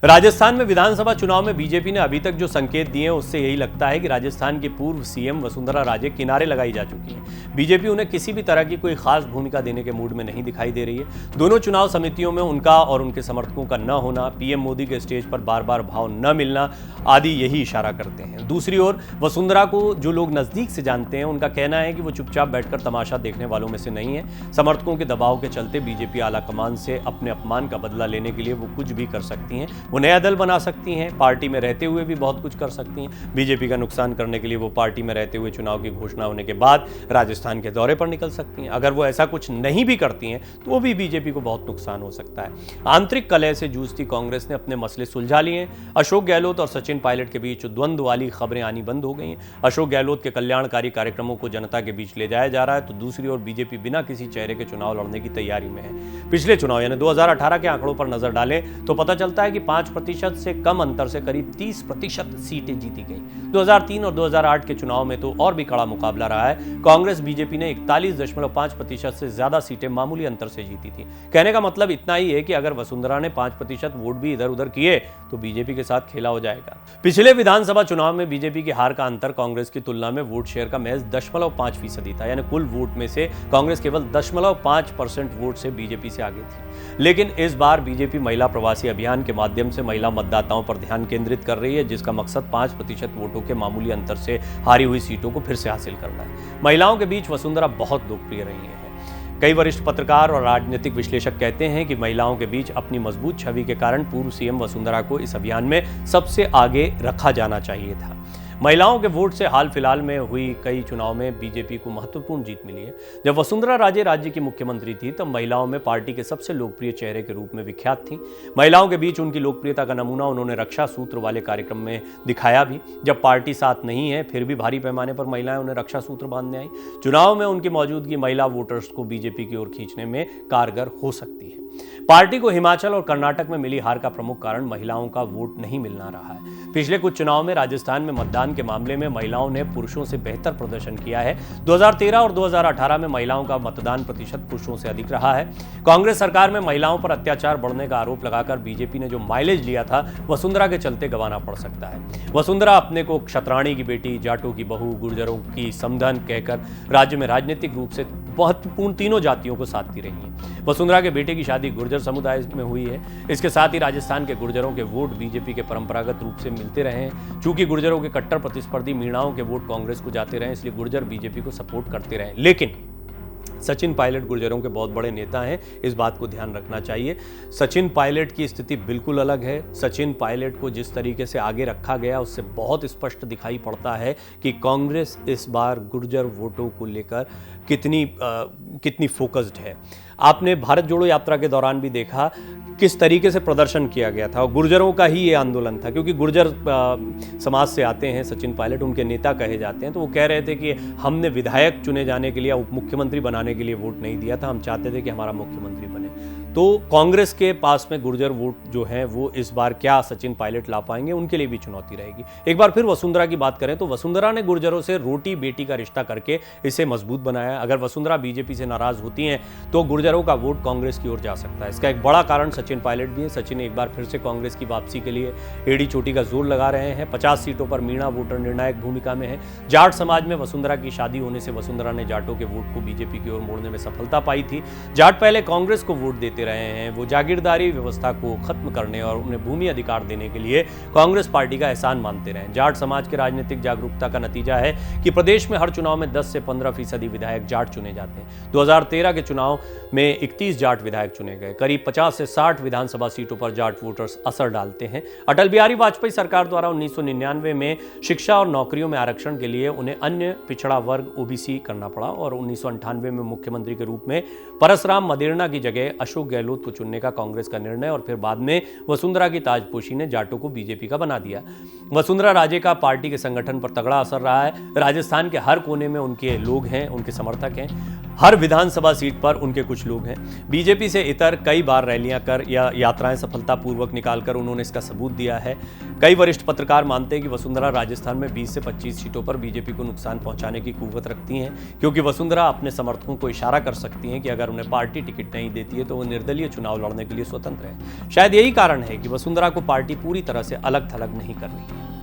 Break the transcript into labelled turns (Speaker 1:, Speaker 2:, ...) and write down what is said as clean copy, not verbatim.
Speaker 1: राजस्थान में विधानसभा चुनाव में बीजेपी ने अभी तक जो संकेत दिए हैं उससे यही लगता है कि राजस्थान की पूर्व सीएम वसुंधरा राजे किनारे लगाई जा चुकी हैं। बीजेपी उन्हें किसी भी तरह की कोई खास भूमिका देने के मूड में नहीं दिखाई दे रही है। दोनों चुनाव समितियों में उनका और उनके समर्थकों का न होना, पीएम मोदी के स्टेज पर बार बार भाव न मिलना आदि यही इशारा करते हैं। दूसरी ओर वसुंधरा को जो लोग नजदीक से जानते हैं उनका कहना है कि वो चुपचाप बैठकर तमाशा देखने वालों में से नहीं है। समर्थकों के दबाव के चलते बीजेपी आलाकमान से अपने अपमान का बदला लेने के लिए वो कुछ भी कर सकती हैं। वो नया दल बना सकती हैं, पार्टी में रहते हुए भी बहुत कुछ कर सकती हैं। बीजेपी का नुकसान करने के लिए वो पार्टी में रहते हुए चुनाव की घोषणा होने के बाद राजस्थान के दौरे पर निकल सकती हैं। अगर वो ऐसा कुछ नहीं भी करती हैं तो वो भी बीजेपी को बहुत नुकसान हो सकता है। आंतरिक कलह से जूझती कांग्रेस ने अपने मसले सुलझा लिए हैं। अशोक गहलोत और सचिन पायलट के बीच द्वंद्व वाली खबरें आनी बंद हो गई हैं। अशोक गहलोत के कल्याणकारी कार्यक्रमों को जनता के बीच ले जाया जा रहा है तो दूसरी ओर बीजेपी बिना किसी चेहरे के चुनाव लड़ने की तैयारी में है। पिछले चुनाव यानी 2018 के आंकड़ों पर नजर डालें तो पता चलता है कि 5% से कम अंतर से करीब 30% सीटें जीती गई। 2003 और 2008 के चुनाव में तो और भी कड़ा मुकाबला रहा है। कांग्रेस बीजेपी ने 41.5% से ज्यादा सीटें मामूली अंतर से जीती थी। कहने का मतलब इतना ही है कि अगर वसुंधरा ने 5% वोट भी इधर उधर किए तो बीजेपी के साथ खेला हो जाएगा। पिछले विधानसभा चुनाव में बीजेपी की हार का अंतर कांग्रेस की तुलना में वोट शेयर का महज 0.5% था। यानी कुल वोट में से कांग्रेस केवल 0.5% वोट से बीजेपी से आगे थी। लेकिन इस बार बीजेपी महिला प्रवासी अभियान के माध्यम से महिला मतदाताओं पर ध्यान केंद्रित कर रही है, जिसका मकसद 5% वोटों के मामूली अंतर से हारी हुई सीटों को फिर से हासिल करना है। महिलाओं के बीच वसुंधरा बहुत लोकप्रिय रही है। कई वरिष्ठ पत्रकार और राजनीतिक विश्लेषक कहते हैं कि महिलाओं के बीच अपनी मजबूत छवि के कारण पूर्व सीएम वसुंधरा को इस अभियान में सबसे आगे रखा जाना चाहिए था। महिलाओं के वोट से हाल फिलहाल में हुई कई चुनाव में बीजेपी को महत्वपूर्ण जीत मिली है। जब वसुंधरा राजे राज्य की मुख्यमंत्री थी तब महिलाओं में पार्टी के सबसे लोकप्रिय चेहरे के रूप में विख्यात थी। महिलाओं के बीच उनकी लोकप्रियता का नमूना उन्होंने रक्षा सूत्र वाले कार्यक्रम में दिखाया भी। जब पार्टी साथ नहीं है फिर भी भारी पैमाने पर महिलाएं उन्हें रक्षा सूत्र बांधने आई। चुनाव में उनकी मौजूदगी महिला वोटर्स को बीजेपी की ओर खींचने में कारगर हो सकती है। पार्टी को हिमाचल और कर्नाटक में मिली हार का प्रमुख कारण महिलाओं का वोट नहीं मिलना रहा है। पिछले कुछ चुनाव में राजस्थान में मतदान के मामले में महिलाओं ने पुरुषों से बेहतर प्रदर्शन किया है। 2013 और 2018 में महिलाओं का मतदान प्रतिशत पुरुषों से अधिक रहा है। कांग्रेस सरकार में महिलाओं पर अत्याचार बढ़ने का आरोप लगाकर बीजेपी ने जो माइलेज लिया था वसुंधरा के चलते गंवाना पड़ सकता है। वसुंधरा अपने को क्षत्राणी की बेटी, जाटों की बहू, गुर्जरों की समधन कहकर राज्य में राजनीतिक रूप से महत्वपूर्ण तीनों जातियों को साधती रही है। वसुंधरा के बेटे की शादी गुर्जर समुदाय में हुई है। इसके साथ ही राजस्थान के गुर्जरों के वोट बीजेपी के परंपरागत रूप से मिलते रहे हैं। चूंकि गुर्जरों के कट्टर प्रतिस्पर्धी मीणाओं के वोट कांग्रेस को जाते रहे इसलिए गुर्जर बीजेपी को सपोर्ट करते रहे। लेकिन सचिन पायलट गुर्जरों के बहुत बड़े नेता हैं, इस बात को ध्यान रखना चाहिए। सचिन पायलट की स्थिति बिल्कुल अलग है। सचिन पायलट को जिस तरीके से आगे रखा गया उससे बहुत स्पष्ट दिखाई पड़ता है कि कांग्रेस इस बार गुर्जर वोटों को लेकर कितनी फोकस्ड है। आपने भारत जोड़ो यात्रा के दौरान भी देखा किस तरीके से प्रदर्शन किया गया था और गुर्जरों का ही ये आंदोलन था, क्योंकि गुर्जर समाज से आते हैं सचिन पायलट, उनके नेता कहे जाते हैं। तो वो कह रहे थे कि हमने विधायक चुने जाने के लिए, उप मुख्यमंत्री बनाने के लिए वोट नहीं दिया था, हम चाहते थे कि हमारा मुख्यमंत्री बने। तो कांग्रेस के पास में गुर्जर वोट जो है वो इस बार क्या सचिन पायलट ला पाएंगे, उनके लिए भी चुनौती रहेगी। एक बार फिर वसुंधरा की बात करें तो वसुंधरा ने गुर्जरों से रोटी बेटी का रिश्ता करके इसे मजबूत बनाया। अगर वसुंधरा बीजेपी से नाराज होती हैं तो गुर्जरों का वोट कांग्रेस की ओर जा सकता है। इसका एक बड़ा कारण सचिन पायलट भी है। सचिन एक बार फिर से कांग्रेस की वापसी के लिए एड़ी चोटी का जोर लगा रहे हैं। 50 सीटों पर मीणा वोटर निर्णायक भूमिका में है। जाट समाज में वसुंधरा की शादी होने से वसुंधरा ने जाटों के वोट को बीजेपी की ओर मोड़ने में सफलता पाई थी। जाट पहले कांग्रेस को वोट देते रहे हैं। वो जागीरदारी व्यवस्था को खत्म करने और उन्हें भूमि अधिकार देने के लिए कांग्रेस पार्टी का एहसान मानते रहे। जाट समाज के राजनीतिक जागरूकता का नतीजा है कि प्रदेश में हर चुनाव में 10 से 15% विधायक जाट चुने जाते हैं। 2013 के चुनाव में 31 जाट विधायक चुने गए। करीब 50 से 60 विधानसभा सीटों पर जाट वोटर्स असर डालते हैं। अटल बिहारी वाजपेयी सरकार द्वारा 1999 में शिक्षा और नौकरियों में आरक्षण के लिए उन्हें अन्य पिछड़ा वर्ग ओबीसी करना पड़ा और 1998 में मुख्यमंत्री के रूप में परसराम मदेरणा की जगह अशोक गहलोत को चुनने का कांग्रेस का निर्णय और फिर बाद में वसुंधरा की ताजपोशी ने जाटों को बीजेपी का बना दिया। वसुंधरा राजे का पार्टी के संगठन पर तगड़ा असर रहा है। राजस्थान के हर कोने में उनके लोग हैं, उनके समर्थक हैं। हर विधानसभा सीट पर उनके कुछ लोग हैं। बीजेपी से इतर कई बार रैलियां कर या यात्राएं सफलतापूर्वक निकालकर उन्होंने इसका सबूत दिया है। कई वरिष्ठ पत्रकार मानते हैं कि वसुंधरा राजस्थान में 20 से 25 सीटों पर बीजेपी को नुकसान पहुंचाने की कुव्वत रखती हैं, क्योंकि वसुंधरा अपने समर्थकों को इशारा कर सकती हैं कि अगर उन्हें पार्टी टिकट नहीं देती है तो वो निर्दलीय चुनाव लड़ने के लिए स्वतंत्र है। शायद यही कारण है कि वसुंधरा को पार्टी पूरी तरह से अलग थलग नहीं कर रही है।